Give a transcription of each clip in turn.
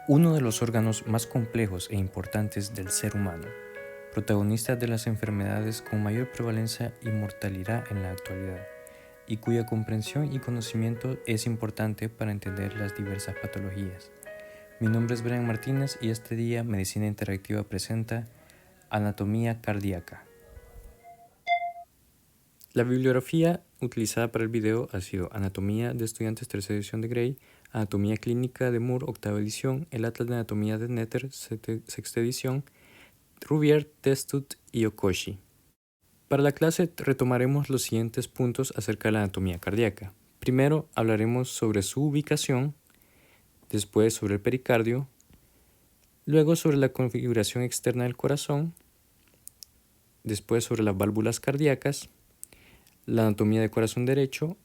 Uno de los órganos más complejos e importantes del ser humano, protagonista de las enfermedades con mayor prevalencia y mortalidad en la actualidad, y cuya comprensión y conocimiento es importante para entender las diversas patologías. Mi nombre es Brian Martínez y este día Medicina Interactiva presenta Anatomía Cardíaca. La bibliografía utilizada para el video ha sido Anatomía de Estudiantes tercera edición de Gray, Anatomía Clínica de Moore octava edición, el Atlas de Anatomía de Netter sexta edición, Rouvier, Testut y Okoshi. Para la clase retomaremos los siguientes puntos acerca de la anatomía cardíaca. Primero hablaremos sobre su ubicación, después sobre el pericardio, luego sobre la configuración externa del corazón, después sobre las válvulas cardíacas, la anatomía del corazón derecho,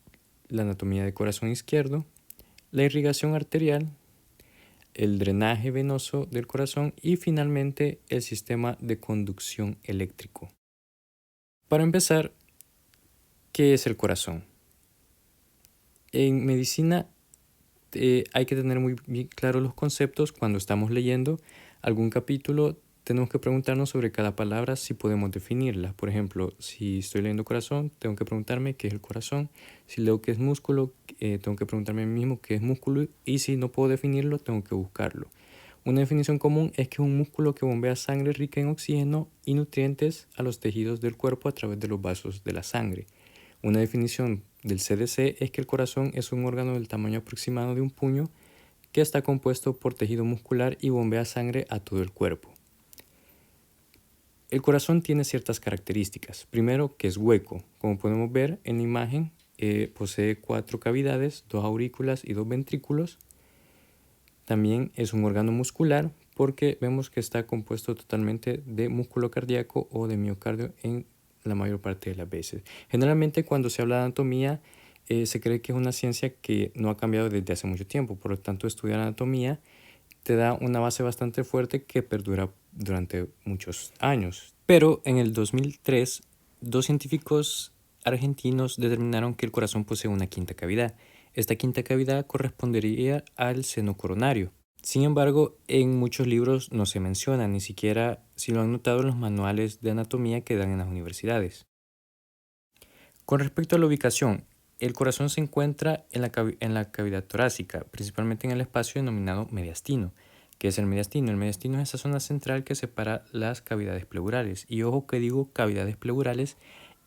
la anatomía del corazón izquierdo, la irrigación arterial, el drenaje venoso del corazón y finalmente el sistema de conducción eléctrico. Para empezar, ¿qué es el corazón? En medicina hay que tener muy bien claros los conceptos. Cuando estamos leyendo algún capítulo, tenemos que preguntarnos sobre cada palabra si podemos definirla. Por ejemplo, si estoy leyendo corazón, tengo que preguntarme qué es el corazón. Si leo qué es músculo, tengo que preguntarme a mí mismo qué es músculo. Y si no puedo definirlo, tengo que buscarlo. Una definición común es que es un músculo que bombea sangre rica en oxígeno y nutrientes a los tejidos del cuerpo a través de los vasos de la sangre. Una definición del CDC es que el corazón es un órgano del tamaño aproximado de un puño que está compuesto por tejido muscular y bombea sangre a todo el cuerpo. El corazón tiene ciertas características. Primero, que es hueco. Como podemos ver en la imagen, posee 4 cavidades, 2 aurículas y 2 ventrículos. También es un órgano muscular porque vemos que está compuesto totalmente de músculo cardíaco o de miocardio en la mayor parte de las veces. Generalmente cuando se habla de anatomía se cree que es una ciencia que no ha cambiado desde hace mucho tiempo, por lo tanto estudiar anatomía te da una base bastante fuerte que perdura durante muchos años. Pero en el 2003, 2 científicos argentinos determinaron que el corazón posee una quinta cavidad. Esta quinta cavidad correspondería al seno coronario. Sin embargo, en muchos libros no se menciona, ni siquiera si lo han notado en los manuales de anatomía que dan en las universidades. Con respecto a la ubicación, el corazón se encuentra en la cavidad torácica, principalmente en el espacio denominado mediastino. ¿Qué es el mediastino? El mediastino es esa zona central que separa las cavidades pleurales. Y ojo que digo cavidades pleurales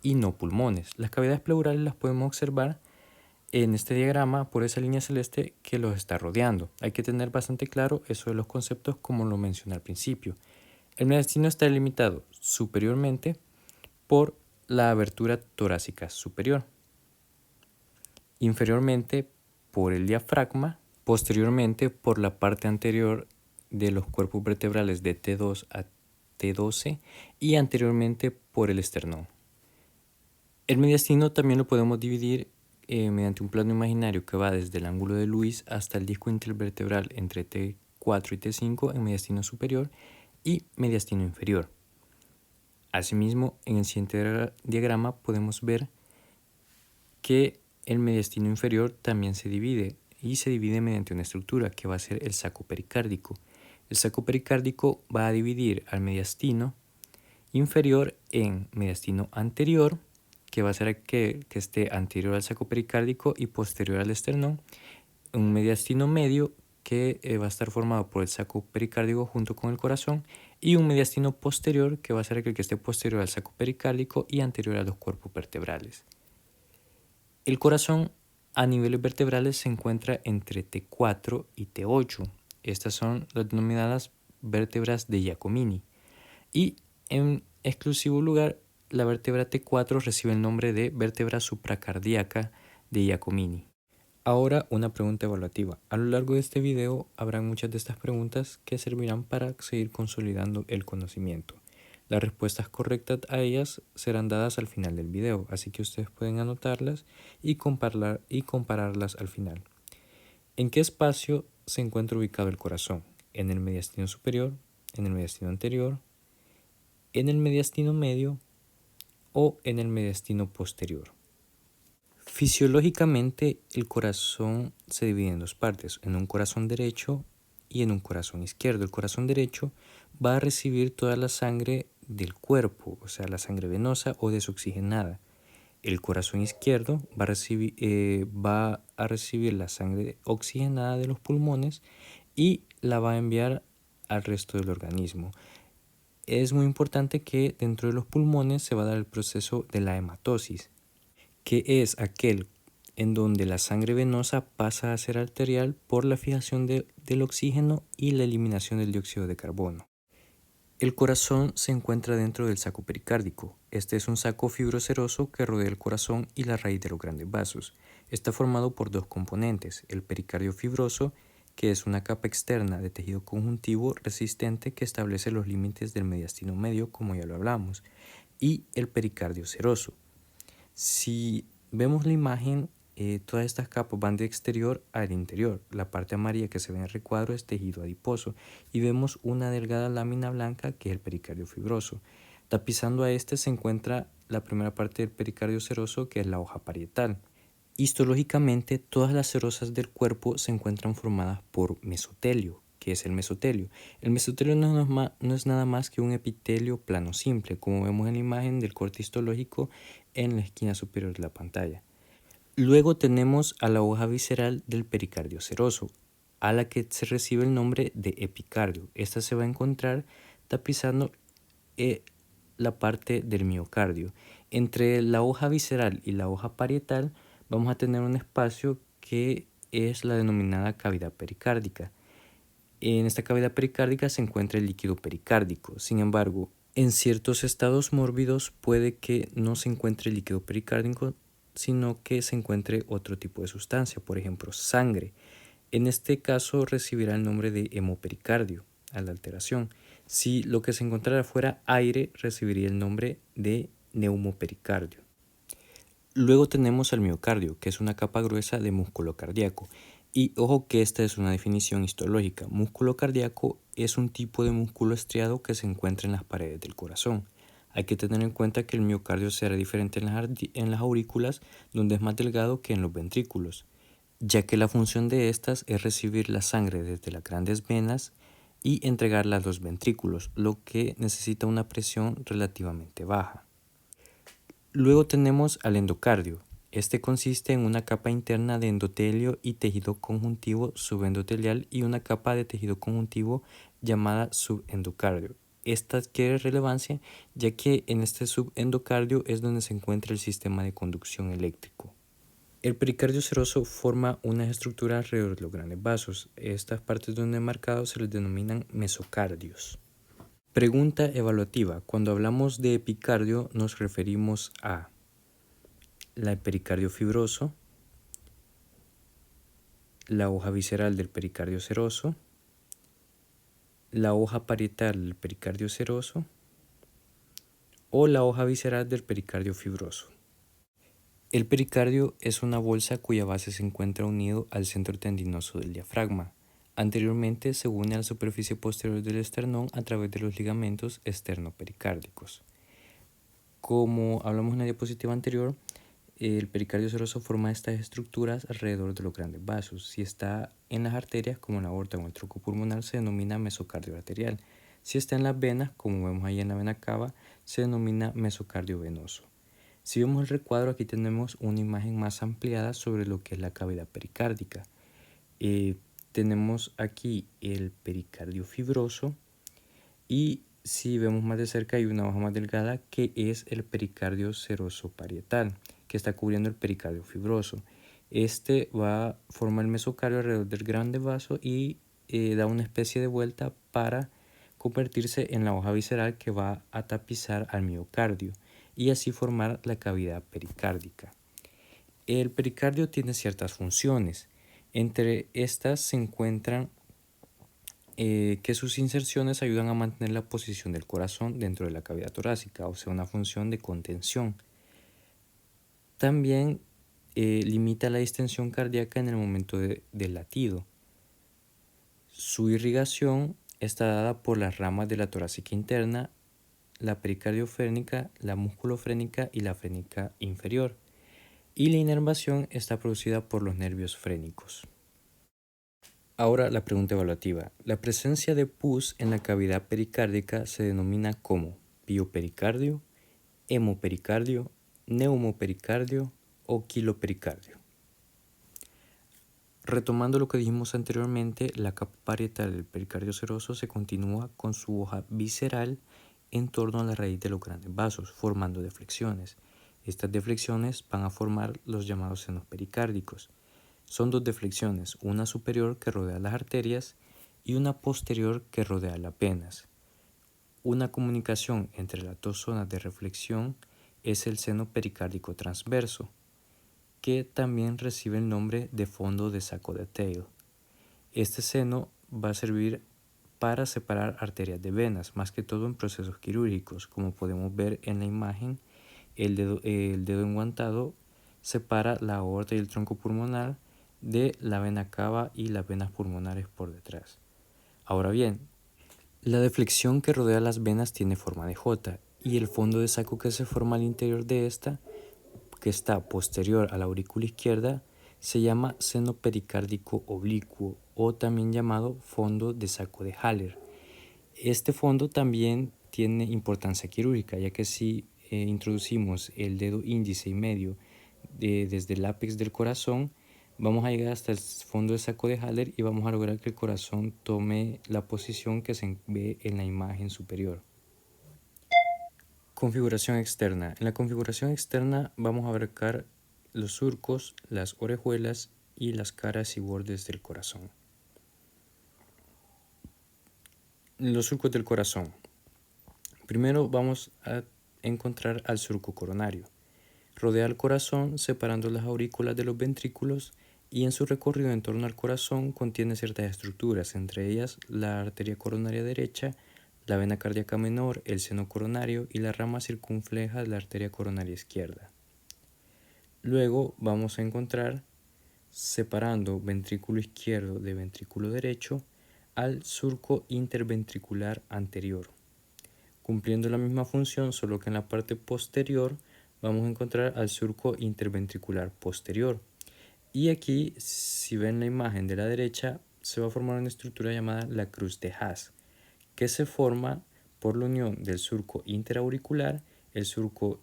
y no pulmones. Las cavidades pleurales las podemos observar en este diagrama por esa línea celeste que los está rodeando. Hay que tener bastante claro eso de los conceptos como lo mencioné al principio. El mediastino está delimitado superiormente por la abertura torácica superior, inferiormente por el diafragma, posteriormente por la parte anterior de los cuerpos vertebrales de T2 a T12 y anteriormente por el esternón. El mediastino también lo podemos dividir mediante un plano imaginario que va desde el ángulo de Lewis hasta el disco intervertebral entre T4 y T5 en mediastino superior y mediastino inferior. Asimismo, en el siguiente diagrama podemos ver que el mediastino inferior también se divide y se divide mediante una estructura que va a ser el saco pericárdico. El saco pericárdico va a dividir al mediastino inferior en mediastino anterior, que va a ser aquel que esté anterior al saco pericárdico y posterior al esternón, un mediastino medio que va a estar formado por el saco pericárdico junto con el corazón y un mediastino posterior que va a ser aquel que esté posterior al saco pericárdico y anterior a los cuerpos vertebrales. El corazón a niveles vertebrales se encuentra entre T4 y T8. Estas son las denominadas vértebras de Giacomini. Y en exclusivo lugar, la vértebra T4 recibe el nombre de vértebra supracardíaca de Giacomini. Ahora una pregunta evaluativa. A lo largo de este video habrá muchas de estas preguntas que servirán para seguir consolidando el conocimiento. Las respuestas correctas a ellas serán dadas al final del video, así que ustedes pueden anotarlas y compararlas al final. ¿En qué espacio se encuentra ubicado el corazón? ¿En el mediastino superior? ¿En el mediastino anterior? ¿En el mediastino medio? ¿O en el mediastino posterior? Fisiológicamente, el corazón se divide en 2 partes, en un corazón derecho y en un corazón izquierdo. El corazón derecho va a recibir toda la sangre del cuerpo, o sea, la sangre venosa o desoxigenada. El corazón izquierdo va a recibir la sangre oxigenada de los pulmones y la va a enviar al resto del organismo. Es muy importante que dentro de los pulmones se va a dar el proceso de la hematosis, que es aquel en donde la sangre venosa pasa a ser arterial por la fijación del oxígeno y la eliminación del dióxido de carbono. El corazón se encuentra dentro del saco pericárdico. Este es un saco fibroseroso que rodea el corazón y la raíz de los grandes vasos. Está formado por dos componentes, el pericardio fibroso, que es una capa externa de tejido conjuntivo resistente que establece los límites del mediastino medio, como ya lo hablamos, y el pericardio seroso. Si vemos la imagen, todas estas capas van de exterior al interior. La parte amarilla que se ve en el recuadro es tejido adiposo y vemos una delgada lámina blanca que es el pericardio fibroso. Tapizando a este se encuentra la primera parte del pericardio seroso, que es la hoja parietal. Histológicamente, todas las serosas del cuerpo se encuentran formadas por mesotelio. ¿Qué es el mesotelio? El mesotelio no es nada más que un epitelio plano simple, como vemos en la imagen del corte histológico en la esquina superior de la pantalla. Luego tenemos a la hoja visceral del pericardio seroso, a la que se recibe el nombre de epicardio. Esta se va a encontrar tapizando la parte del miocardio. Entre la hoja visceral y la hoja parietal vamos a tener un espacio que es la denominada cavidad pericárdica. En esta cavidad pericárdica se encuentra el líquido pericárdico. Sin embargo, en ciertos estados mórbidos puede que no se encuentre el líquido pericárdico, sino que se encuentre otro tipo de sustancia, por ejemplo, sangre. En este caso recibirá el nombre de hemopericardio a la alteración. Si lo que se encontrara fuera aire, recibiría el nombre de neumopericardio. Luego tenemos al miocardio, que es una capa gruesa de músculo cardíaco. Y ojo que esta es una definición histológica. Músculo cardíaco es un tipo de músculo estriado que se encuentra en las paredes del corazón. Hay que tener en cuenta que el miocardio será diferente en las aurículas, donde es más delgado que en los ventrículos, ya que la función de estas es recibir la sangre desde las grandes venas y entregarla a los ventrículos, lo que necesita una presión relativamente baja. Luego tenemos al endocardio. Este consiste en una capa interna de endotelio y tejido conjuntivo subendotelial y una capa de tejido conjuntivo llamada subendocardio. Esta adquiere relevancia ya que en este subendocardio es donde se encuentra el sistema de conducción eléctrico. El pericardio seroso forma unas estructuras alrededor de los grandes vasos. Estas partes donde marcados se les denominan mesocardios. Pregunta evaluativa. Cuando hablamos de epicardio nos referimos a el pericardio fibroso, la hoja visceral del pericardio seroso, la hoja parietal del pericardio seroso o la hoja visceral del pericardio fibroso. El pericardio es una bolsa cuya base se encuentra unido al centro tendinoso del diafragma. Anteriormente se une a la superficie posterior del esternón a través de los ligamentos esternopericárdicos. Como hablamos en la diapositiva anterior, el pericardio seroso forma estas estructuras alrededor de los grandes vasos. Si está en las arterias, como en la aorta o en el tronco pulmonar, se denomina mesocardio arterial. Si está en las venas, como vemos ahí en la vena cava, se denomina mesocardio venoso. Si vemos el recuadro, aquí tenemos una imagen más ampliada sobre lo que es la cavidad pericárdica. Tenemos aquí el pericardio fibroso y si vemos más de cerca hay una hoja más delgada que es el pericardio seroso parietal, que está cubriendo el pericardio fibroso. Este va a formar el mesocardio alrededor del grande vaso y da una especie de vuelta para convertirse en la hoja visceral que va a tapizar al miocardio y así formar la cavidad pericárdica. El pericardio tiene ciertas funciones. Entre estas se encuentran que sus inserciones ayudan a mantener la posición del corazón dentro de la cavidad torácica, o sea, una función de contención. También limita la distensión cardíaca en el momento del latido. Su irrigación está dada por las ramas de la torácica interna, la pericardiofrénica, la musculofrénica y la frénica inferior. Y la inervación está producida por los nervios frénicos. Ahora la pregunta evaluativa. La presencia de pus en la cavidad pericárdica se denomina como piopericardio, hemopericardio, neumopericardio o quilopericardio. Retomando lo que dijimos anteriormente, la capa parietal del pericardio seroso se continúa con su hoja visceral en torno a la raíz de los grandes vasos, formando deflexiones. Estas deflexiones van a formar los llamados senos pericárdicos. Son dos deflexiones, una superior que rodea las arterias y una posterior que rodea las venas. Una comunicación entre las dos zonas de reflexión es el seno pericárdico transverso, que también recibe el nombre de fondo de saco de Taylor. Este seno va a servir para separar arterias de venas, más que todo en procesos quirúrgicos. Como podemos ver en la imagen, el dedo enguantado separa la aorta y el tronco pulmonar de la vena cava y las venas pulmonares por detrás. Ahora bien, la deflexión que rodea las venas tiene forma de J y el fondo de saco que se forma al interior de esta, que está posterior a la aurícula izquierda, se llama seno pericárdico oblicuo o también llamado fondo de saco de Haller. Este fondo también tiene importancia quirúrgica, ya que si introducimos el dedo índice y medio desde el ápex del corazón, vamos a llegar hasta el fondo de saco de Haller y vamos a lograr que el corazón tome la posición que se ve en la imagen superior. Configuración externa. En la configuración externa vamos a abarcar los surcos, las orejuelas y las caras y bordes del corazón. Los surcos del corazón. Primero vamos a encontrar al surco coronario. Rodea el corazón separando las aurículas de los ventrículos y en su recorrido en torno al corazón contiene ciertas estructuras, entre ellas la arteria coronaria derecha, la vena cardíaca menor, el seno coronario y la rama circunfleja de la arteria coronaria izquierda. Luego vamos a encontrar, separando ventrículo izquierdo de ventrículo derecho, al surco interventricular anterior, cumpliendo la misma función, solo que en la parte posterior vamos a encontrar al surco interventricular posterior. Y aquí, si ven la imagen de la derecha, se va a formar una estructura llamada la cruz de Haas, que se forma por la unión del surco interauricular, el surco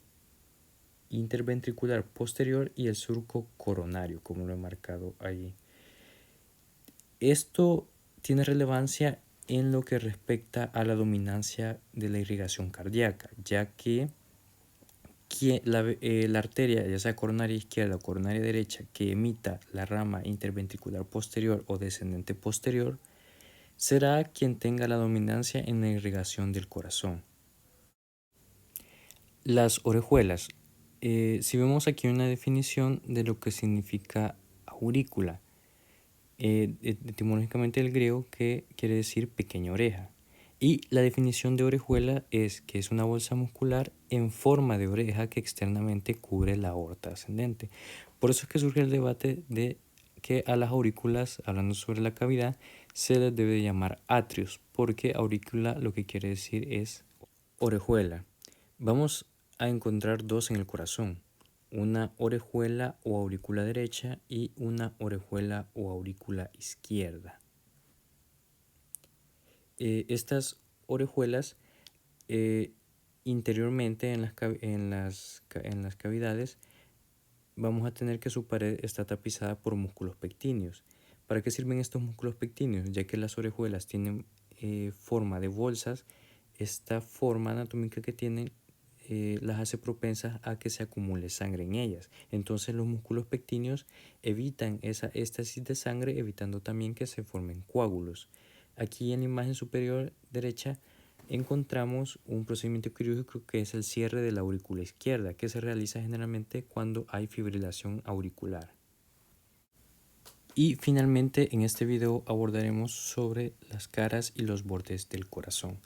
interventricular posterior y el surco coronario, como lo he marcado allí. Esto tiene relevancia en lo que respecta a la dominancia de la irrigación cardíaca, ya que la arteria, ya sea coronaria izquierda o coronaria derecha, que emita la rama interventricular posterior o descendente posterior, será quien tenga la dominancia en la irrigación del corazón. Las orejuelas. Si vemos aquí una definición de lo que significa aurícula, etimológicamente del griego, que quiere decir pequeña oreja. Y la definición de orejuela es que es una bolsa muscular en forma de oreja que externamente cubre la aorta ascendente. Por eso es que surge el debate de que a las aurículas, hablando sobre la cavidad, se les debe llamar atrios, porque aurícula lo que quiere decir es orejuela. Vamos a encontrar dos en el corazón, una orejuela o aurícula derecha y una orejuela o aurícula izquierda. Estas orejuelas interiormente en las cavidades vamos a tener que su pared está tapizada por músculos pectíneos. ¿Para qué sirven estos músculos pectíneos? Ya que las orejuelas tienen forma de bolsas, esta forma anatómica que tienen las hace propensas a que se acumule sangre en ellas. Entonces los músculos pectíneos evitan esa éstasis de sangre, evitando también que se formen coágulos. Aquí en la imagen superior derecha encontramos un procedimiento quirúrgico que es el cierre de la aurícula izquierda, que se realiza generalmente cuando hay fibrilación auricular. Y finalmente en este video abordaremos sobre las caras y los bordes del corazón.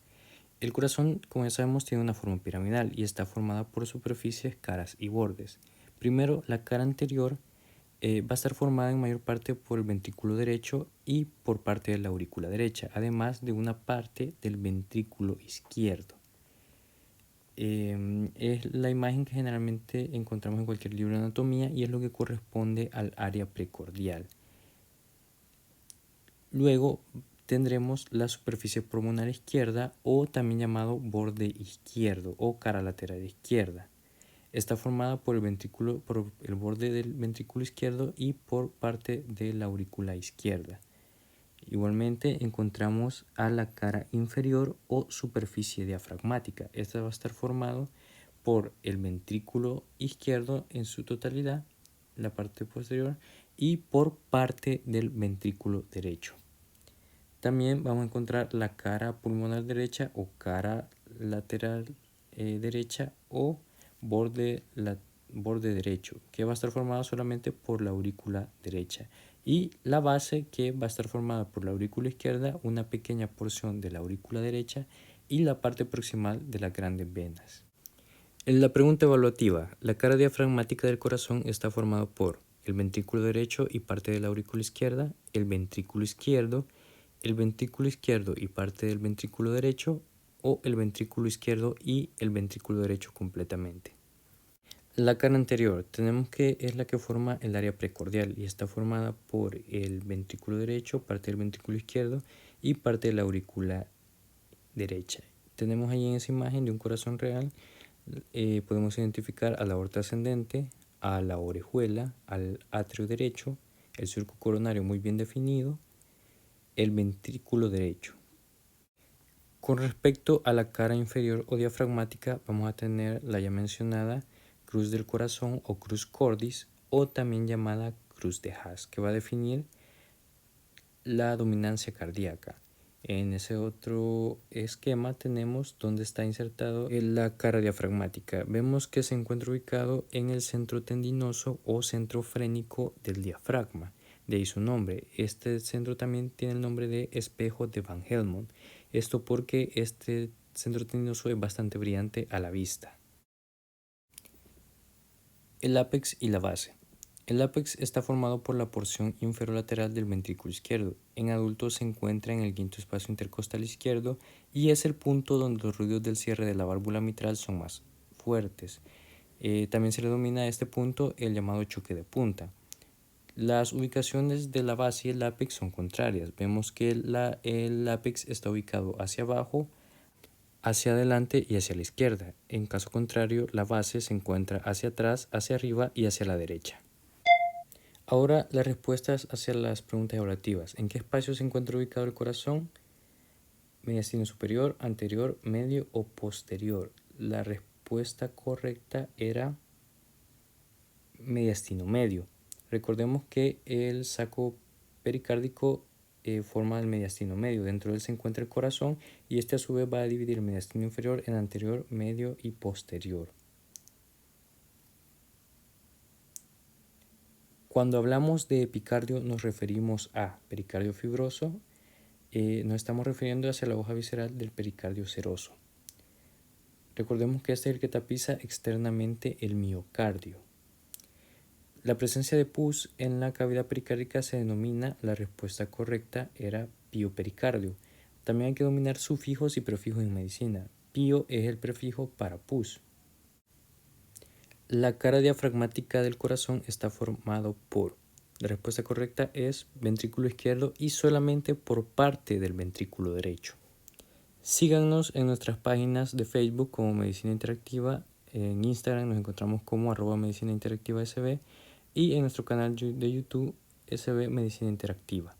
El corazón, como ya sabemos, tiene una forma piramidal y está formada por superficies, caras y bordes. Primero, la cara anterior va a estar formada en mayor parte por el ventrículo derecho y por parte de la aurícula derecha, además de una parte del ventrículo izquierdo. Es la imagen que generalmente encontramos en cualquier libro de anatomía y es lo que corresponde al área precordial. Luego tendremos la superficie pulmonar izquierda o también llamado borde izquierdo o cara lateral izquierda. Está formada por el borde del ventrículo izquierdo y por parte de la aurícula izquierda. Igualmente encontramos a la cara inferior o superficie diafragmática. Esta va a estar formado por el ventrículo izquierdo en su totalidad, la parte posterior, y por parte del ventrículo derecho. También vamos a encontrar la cara pulmonar derecha o cara lateral derecha o borde derecho, que va a estar formada solamente por la aurícula derecha. Y la base, que va a estar formada por la aurícula izquierda, una pequeña porción de la aurícula derecha y la parte proximal de las grandes venas. En la pregunta evaluativa, la cara diafragmática del corazón está formada por el ventrículo derecho y parte de la aurícula izquierda, el ventrículo izquierdo y parte del ventrículo derecho, o el ventrículo izquierdo y el ventrículo derecho completamente. La cara anterior tenemos que es la que forma el área precordial y está formada por el ventrículo derecho, parte del ventrículo izquierdo y parte de la aurícula derecha. Tenemos ahí en esa imagen de un corazón real, podemos identificar a la aorta ascendente, a la orejuela, al atrio derecho, el surco coronario muy bien definido, el ventrículo derecho. Con respecto a la cara inferior o diafragmática, vamos a tener la ya mencionada cruz del corazón o cruz cordis, o también llamada cruz de Haas, que va a definir la dominancia cardíaca. En ese otro esquema tenemos donde está insertado la cara diafragmática. Vemos que se encuentra ubicado en el centro tendinoso o centro frénico del diafragma. De ahí su nombre. Este centro también tiene el nombre de espejo de Van Helmont. Esto porque este centro tendinoso es bastante brillante a la vista. El ápex y la base. El ápex está formado por la porción inferolateral del ventrículo izquierdo. En adultos se encuentra en el quinto espacio intercostal izquierdo y es el punto donde los ruidos del cierre de la válvula mitral son más fuertes. También se le denomina a este punto el llamado choque de punta. Las ubicaciones de la base y el ápex son contrarias. Vemos que el ápex está ubicado hacia abajo, hacia adelante y hacia la izquierda. En caso contrario, la base se encuentra hacia atrás, hacia arriba y hacia la derecha. Ahora las respuestas hacia las preguntas evaluativas. ¿En qué espacio se encuentra ubicado el corazón? Mediastino superior, anterior, medio o posterior. La respuesta correcta era mediastino medio. Recordemos que el saco pericárdico forma el mediastino medio. Dentro de él se encuentra el corazón y este a su vez va a dividir el mediastino inferior en anterior, medio y posterior. Cuando hablamos de epicardio nos referimos a pericardio fibroso, nos estamos refiriendo hacia la hoja visceral del pericardio seroso. Recordemos que este es el que tapiza externamente el miocardio. La presencia de pus en la cavidad pericárdica se denomina, la respuesta correcta era piopericardio. También hay que dominar sufijos y prefijos en medicina. Pio es el prefijo para pus. La cara diafragmática del corazón está formado por, la respuesta correcta es ventrículo izquierdo y solamente por parte del ventrículo derecho. Síganos en nuestras páginas de Facebook como Medicina Interactiva, en Instagram nos encontramos como @medicinainteractivasb y en nuestro canal de YouTube SB Medicina Interactiva.